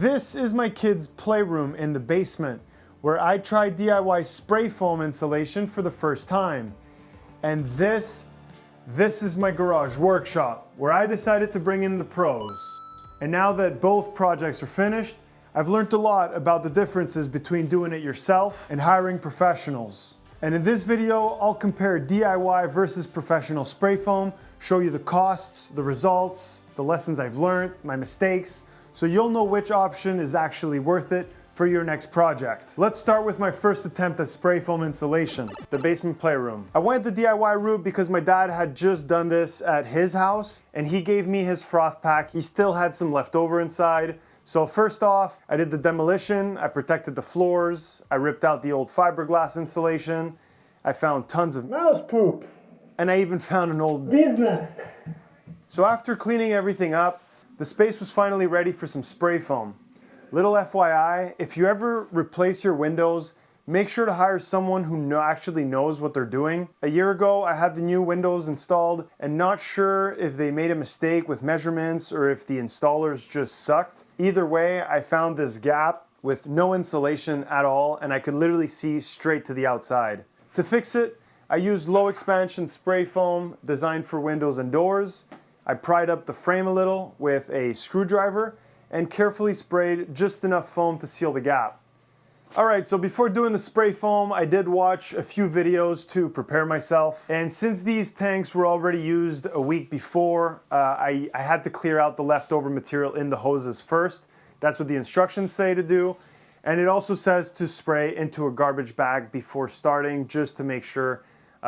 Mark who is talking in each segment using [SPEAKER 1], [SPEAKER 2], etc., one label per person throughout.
[SPEAKER 1] This is my kids' playroom in the basement, where I tried DIY spray foam insulation for the first time. And this is my garage workshop, where I decided to bring in the pros. And now that both projects are finished, I've learned a lot about the differences between doing it yourself and hiring professionals. And in this video, I'll compare DIY versus professional spray foam, show you the costs, the results, the lessons I've learned, my mistakes, so you'll know which option is actually worth it for your next project. Let's start with my first attempt at spray foam insulation, the basement playroom. I went the DIY route because my dad had just done this at his house and he gave me his Froth Pak. He still had some left over inside. So first off, I did the demolition, I protected the floors, I ripped out the old fiberglass insulation, I found tons of mouse poop, and I even found an old bee's nest. So after cleaning everything up, the space was finally ready for some spray foam. Little FYI, if you ever replace your windows, make sure to hire someone who actually knows what they're doing. A year ago, I had the new windows installed and not sure if they made a mistake with measurements or if the installers just sucked. Either way, I found this gap with no insulation at all and I could literally see straight to the outside. To fix it, I used low expansion spray foam designed for windows and doors. I pried up the frame a little with a screwdriver and carefully sprayed just enough foam to seal the gap. Alright, so before doing the spray foam, I did watch a few videos to prepare myself. And since these tanks were already used a week before, I had to clear out the leftover material in the hoses first. That's what the instructions say to do. And it also says to spray into a garbage bag before starting, just to make sure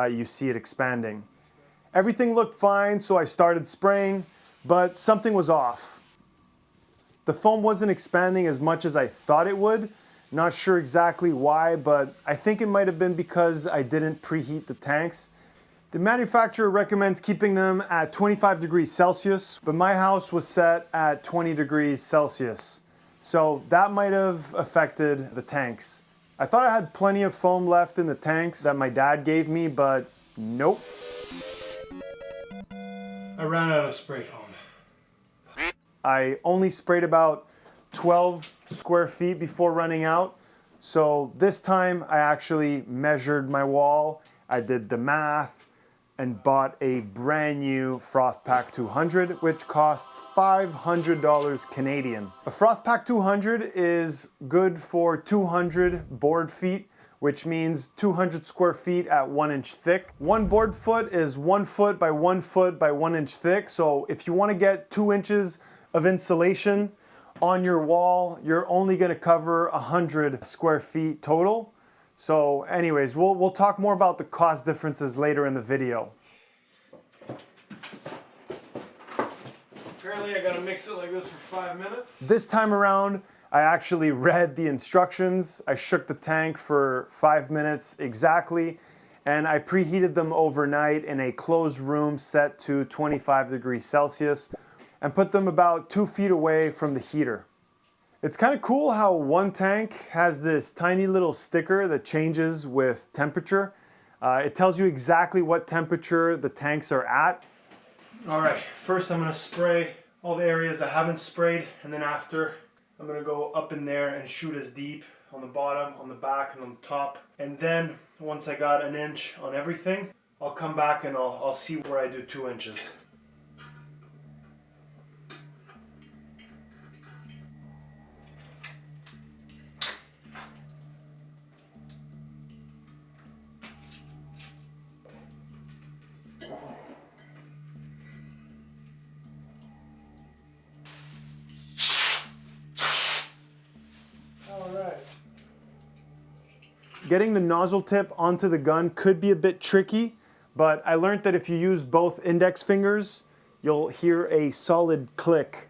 [SPEAKER 1] you see it expanding. Everything looked fine, so I started spraying, but something was off. The foam wasn't expanding as much as I thought it would. Not sure exactly why, but I think it might have been because I didn't preheat the tanks. The manufacturer recommends keeping them at 25 degrees Celsius, but my house was set at 20 degrees Celsius. So that might have affected the tanks. I thought I had plenty of foam left in the tanks that my dad gave me, but nope. I ran out of spray foam. I only sprayed about 12 square feet before running out. So this time I actually measured my wall. I did the math and bought a brand new Froth Pak 200, which costs $500 Canadian. A Froth Pak 200 is good for 200 board feet, which means 200 square feet at 1 inch thick. One board foot is 1 foot by 1 foot by 1 inch thick. So if you want to get 2 inches of insulation on your wall, you're only going to cover 100 square feet total. So anyways, we'll talk more about the cost differences later in the video. Apparently I gotta mix it like this for 5 minutes. This time around, I actually read the instructions. I shook the tank for 5 minutes exactly, and I preheated them overnight in a closed room set to 25 degrees Celsius and put them about 2 feet away from the heater. It's kind of cool how one tank has this tiny little sticker that changes with temperature. It tells you exactly what temperature the tanks are at. All right, first I'm gonna spray all the areas I haven't sprayed, and then after I'm gonna go up in there and shoot as deep on the bottom, on the back, and on the top. And then once I got an inch on everything, I'll come back and I'll see where I do 2 inches. Getting the nozzle tip onto the gun could be a bit tricky, but I learned that if you use both index fingers, you'll hear a solid click.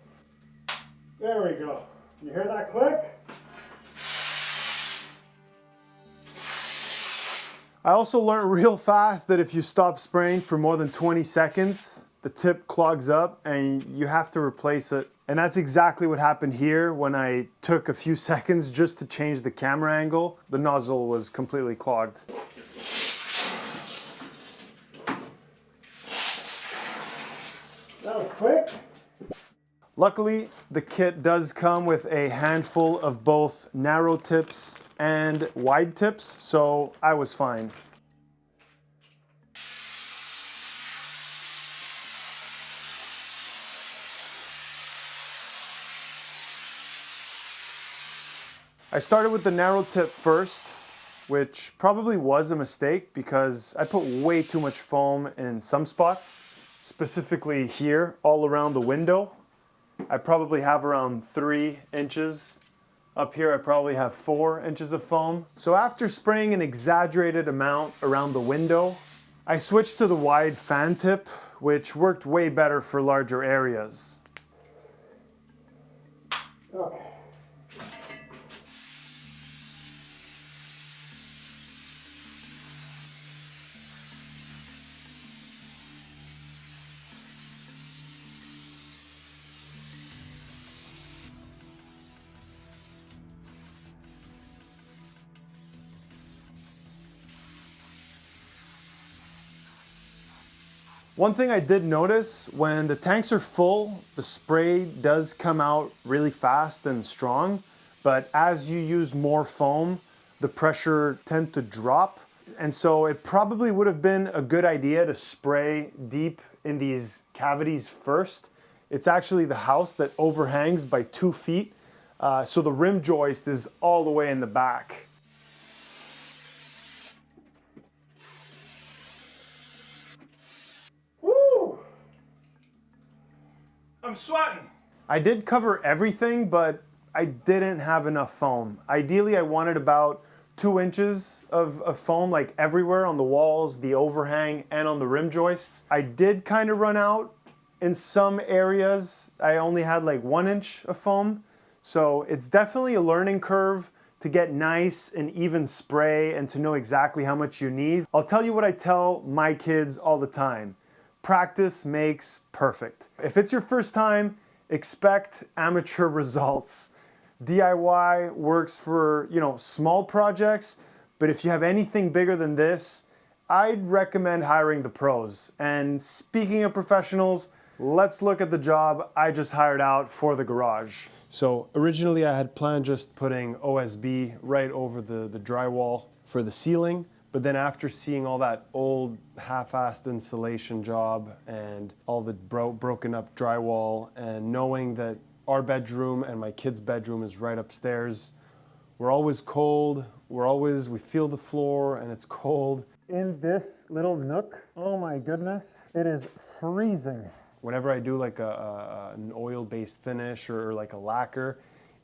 [SPEAKER 1] There we go. You hear that click? I also learned real fast that if you stop spraying for more than 20 seconds, the tip clogs up and you have to replace it. And that's exactly what happened here when I took a few seconds just to change the camera angle. The nozzle was completely clogged. That was quick. Luckily, the kit does come with a handful of both narrow tips and wide tips, so I was fine. I started with the narrow tip first, which probably was a mistake because I put way too much foam in some spots, specifically here, all around the window. I probably have around 3 inches. Up here I probably have 4 inches of foam. So after spraying an exaggerated amount around the window, I switched to the wide fan tip, which worked way better for larger areas. Okay. One thing I did notice, when the tanks are full, the spray does come out really fast and strong, but as you use more foam, the pressure tends to drop. And so it probably would have been a good idea to spray deep in these cavities first. It's actually the house that overhangs by 2 feet, so the rim joist is all the way in the back. I'm sweating. I did cover everything, but I didn't have enough foam. Ideally, I wanted about 2 inches of foam, like everywhere on the walls, the overhang, and on the rim joists. I did kind of run out in some areas. I only had like 1 inch of foam. So it's definitely a learning curve to get nice and even spray and to know exactly how much you need. I'll tell you what I tell my kids all the time. Practice makes perfect. If it's your first time, expect amateur results. DIY works for, small projects, but if you have anything bigger than this, I'd recommend hiring the pros. And speaking of professionals, let's look at the job I just hired out for the garage. So originally I had planned just putting OSB right over the drywall for the ceiling. But then after seeing all that old half-assed insulation job and all the broken up drywall and knowing that our bedroom and my kid's bedroom is right upstairs, we're always cold, we feel the floor and it's cold. In this little nook, oh my goodness, it is freezing. Whenever I do like an oil-based finish or like a lacquer,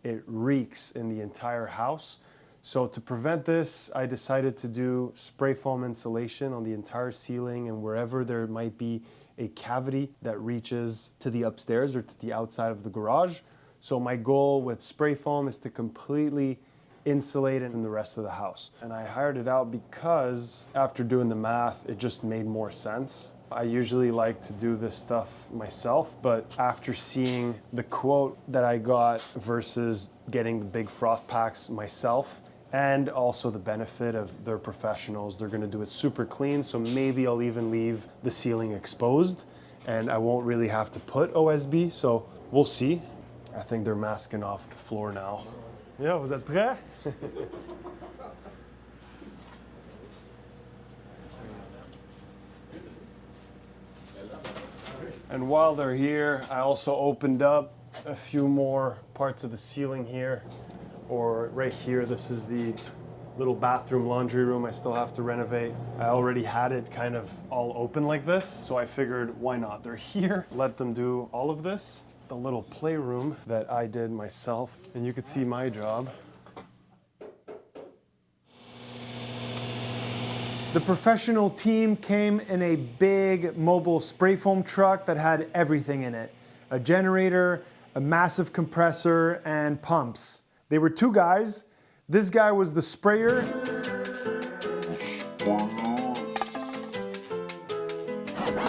[SPEAKER 1] it reeks in the entire house. So to prevent this, I decided to do spray foam insulation on the entire ceiling and wherever there might be a cavity that reaches to the upstairs or to the outside of the garage. So my goal with spray foam is to completely insulate it from the rest of the house. And I hired it out because after doing the math, it just made more sense. I usually like to do this stuff myself, but after seeing the quote that I got versus getting the big Froth Paks myself, and also the benefit of they're professionals, they're gonna do it super clean, so maybe I'll even leave the ceiling exposed and I won't really have to put OSB, so we'll see. I think they're masking off the floor now. Yeah, vous êtes prêts? And while they're here, I also opened up a few more parts of the ceiling here. Or right here, this is the little bathroom laundry room I still have to renovate. I already had it kind of all open like this, so I figured why not? They're here, let them do all of this. The little playroom that I did myself, and you could see my job. The professional team came in a big mobile spray foam truck that had everything in it. A generator, a massive compressor, and pumps. They were 2 guys. This guy was the sprayer.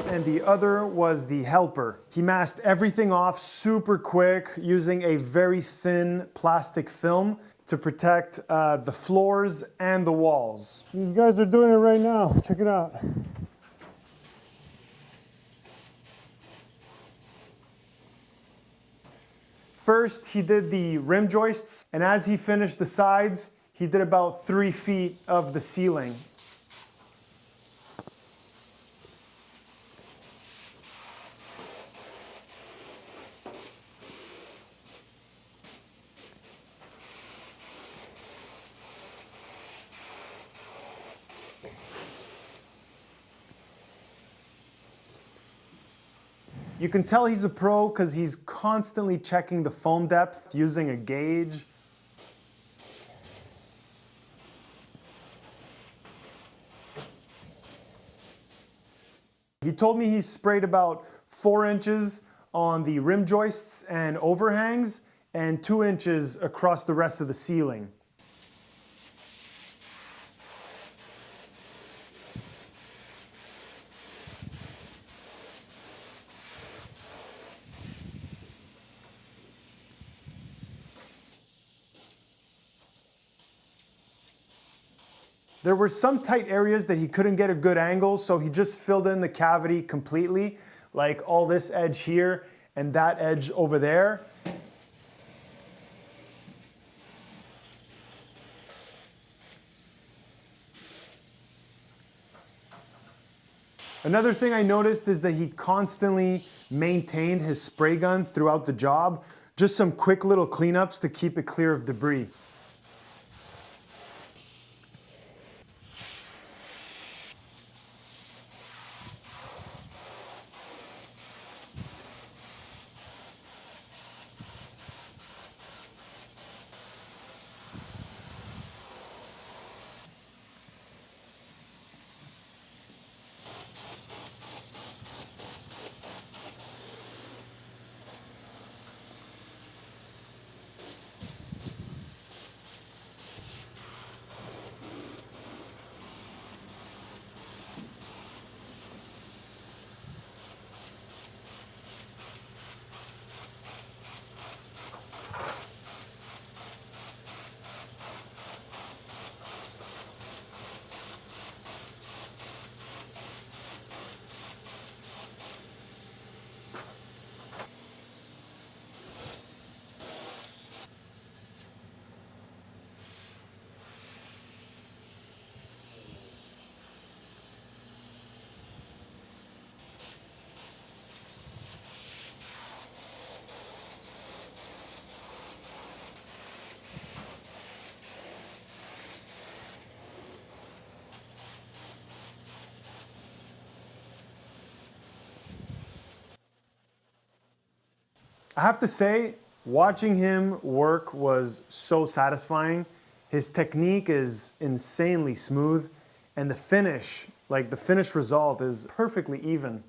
[SPEAKER 1] And the other was the helper. He masked everything off super quick using a very thin plastic film to protect the floors and the walls. These guys are doing it right now. Check it out. First, he did the rim joists, and as he finished the sides, he did about 3 feet of the ceiling. You can tell he's a pro because he's constantly checking the foam depth using a gauge. He told me he sprayed about 4 inches on the rim joists and overhangs and 2 inches across the rest of the ceiling. There were some tight areas that he couldn't get a good angle, so he just filled in the cavity completely, like all this edge here and that edge over there. Another thing I noticed is that he constantly maintained his spray gun throughout the job, just some quick little cleanups to keep it clear of debris. I have to say, watching him work was so satisfying. His technique is insanely smooth, and the finish, like the finished result, is perfectly even.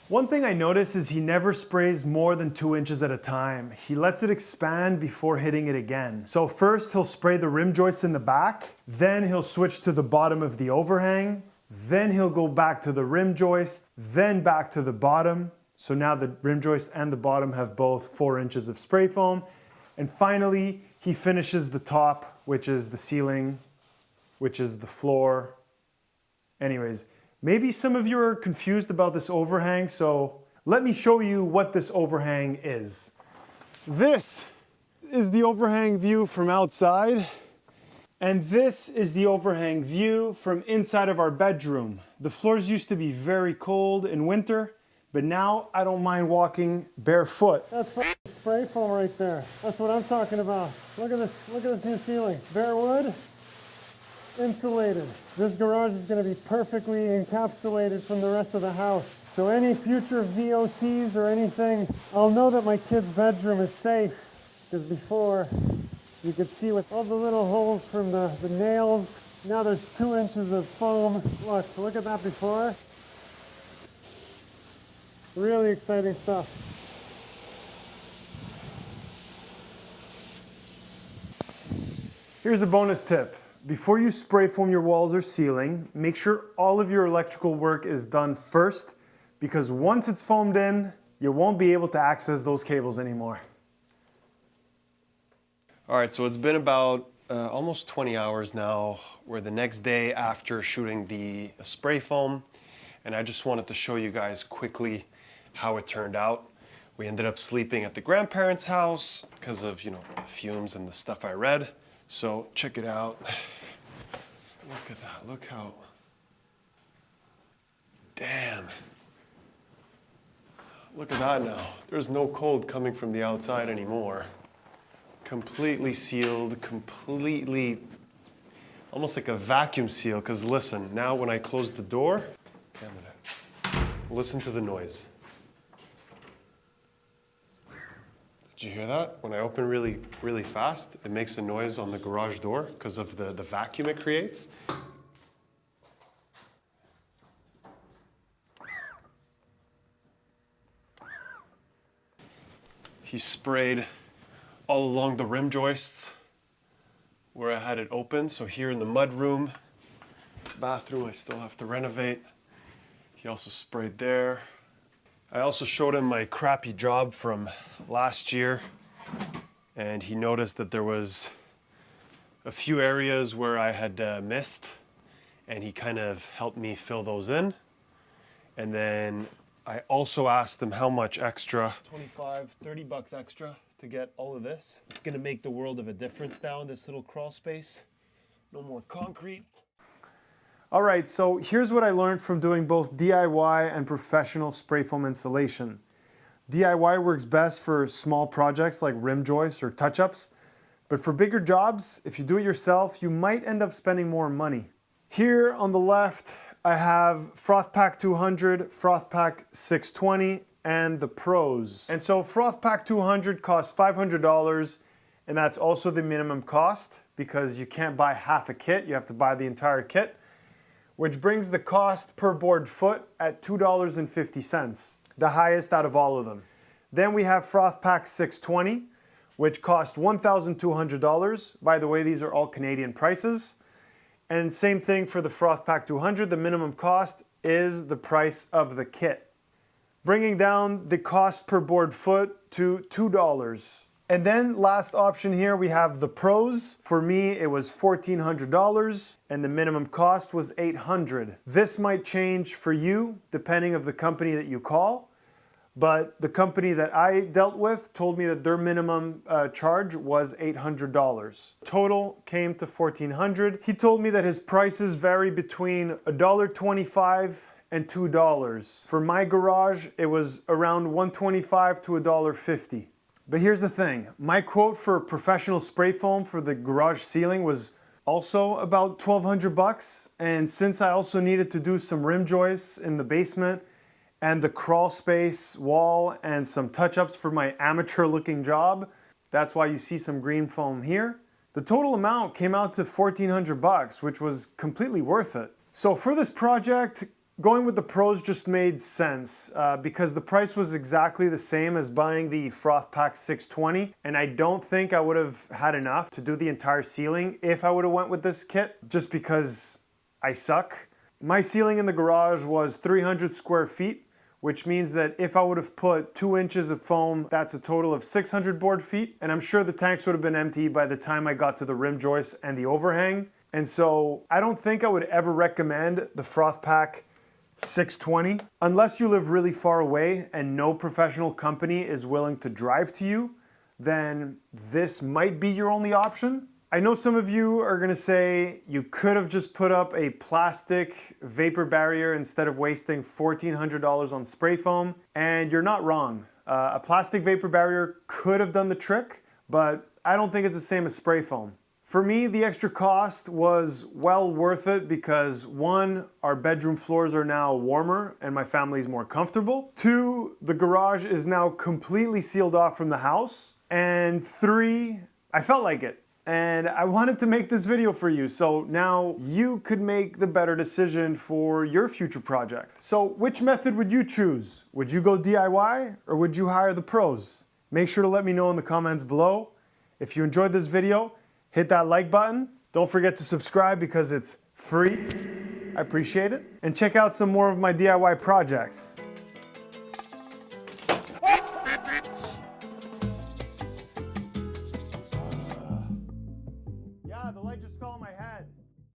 [SPEAKER 1] One thing I notice is he never sprays more than 2 inches at a time. He lets it expand before hitting it again. So first he'll spray the rim joist in the back, then he'll switch to the bottom of the overhang, then he'll go back to the rim joist, then back to the bottom. So now the rim joist and the bottom have both 4 inches of spray foam. And finally, he finishes the top, which is the ceiling, which is the floor. Anyways, maybe some of you are confused about this overhang, so let me show you what this overhang is. This is the overhang view from outside, and this is the overhang view from inside of our bedroom. The floors used to be very cold in winter, but now I don't mind walking barefoot.
[SPEAKER 2] That's spray foam right there. That's what I'm talking about. Look at this new ceiling. Bare wood. insulated. This garage is going to be perfectly encapsulated from the rest of the house. So any future VOCs or anything, I'll know that my kid's bedroom is safe. Because before, you could see with all the little holes from the nails. Now there's 2 inches of foam. Look at that before. Really exciting stuff.
[SPEAKER 1] Here's a bonus tip. Before you spray foam your walls or ceiling, make sure all of your electrical work is done first, because once it's foamed in, you won't be able to access those cables anymore.
[SPEAKER 3] All right, so it's been about almost 20 hours now. We're the next day after shooting the spray foam, and I just wanted to show you guys quickly how it turned out. We ended up sleeping at the grandparents' house because of, the fumes and the stuff I read. So check it out. Look at that, look how, damn. Look at that now. There's no cold coming from the outside anymore. Completely sealed, completely, almost like a vacuum seal. Because listen, now when I close the door, listen to the noise. Did you hear that? When I open really, really fast, it makes a noise on the garage door because of the vacuum it creates. He sprayed all along the rim joists where I had it open. So here in the mud room, bathroom, I still have to renovate. He also sprayed there. I also showed him my crappy job from last year, and he noticed that there was a few areas where I had missed, and he kind of helped me fill those in. And then I also asked him how much extra, 25, 30 bucks extra to get all of this. It's gonna make the world of a difference now in this little crawl space. No more concrete.
[SPEAKER 1] All right, so here's what I learned from doing both DIY and professional spray foam insulation. DIY works best for small projects like rim joists or touch-ups, but for bigger jobs, if you do it yourself, you might end up spending more money. Here on the left, I have Froth Pak 200, Froth Pak 620, and the Pros. And so Froth Pak 200 costs $500, and that's also the minimum cost because you can't buy half a kit, you have to buy the entire kit, which brings the cost per board foot at $2.50, the highest out of all of them. Then we have Froth Pak 620, which cost $1,200. By the way, these are all Canadian prices. And same thing for the Froth Pak 200, the minimum cost is the price of the kit, bringing down the cost per board foot to $2. And then last option here, we have the Pros. For me, it was $1,400 and the minimum cost was $800. This might change for you depending of the company that you call, but the company that I dealt with told me that their minimum charge was $800. Total came to $1,400. He told me that his prices vary between $1.25 and $2. For my garage, it was around $1.25 to $1.50. But here's the thing, my quote for professional spray foam for the garage ceiling was also about 1,200 bucks. And since I also needed to do some rim joists in the basement and the crawl space wall and some touch-ups for my amateur looking job, that's why you see some green foam here. The total amount came out to 1,400 bucks, which was completely worth it. So for this project, going with the Pros just made sense because the price was exactly the same as buying the Froth Pak 620, and I don't think I would have had enough to do the entire ceiling if I would have went with this kit, just because I suck. My ceiling in the garage was 300 square feet, which means that if I would have put 2 inches of foam, that's a total of 600 board feet, and I'm sure the tanks would have been empty by the time I got to the rim joists and the overhang. And so I don't think I would ever recommend the Froth Pak 620 unless you live really far away and no professional company is willing to drive to you. Then this might be your only option. I know some of you are gonna say you could have just put up a plastic vapor barrier instead of wasting $1,400 on spray foam, and you're not wrong. A plastic vapor barrier could have done the trick, but I don't think it's the same as spray foam. For me, the extra cost was well worth it because one, our bedroom floors are now warmer and my family's more comfortable. Two, the garage is now completely sealed off from the house. And three, I felt like it. And I wanted to make this video for you, so now you could make the better decision for your future project. So which method would you choose? Would you go DIY or would you hire the pros? Make sure to let me know in the comments below. If you enjoyed this video, hit that like button. Don't forget to subscribe because it's free. I appreciate it. And check out some more of my DIY projects.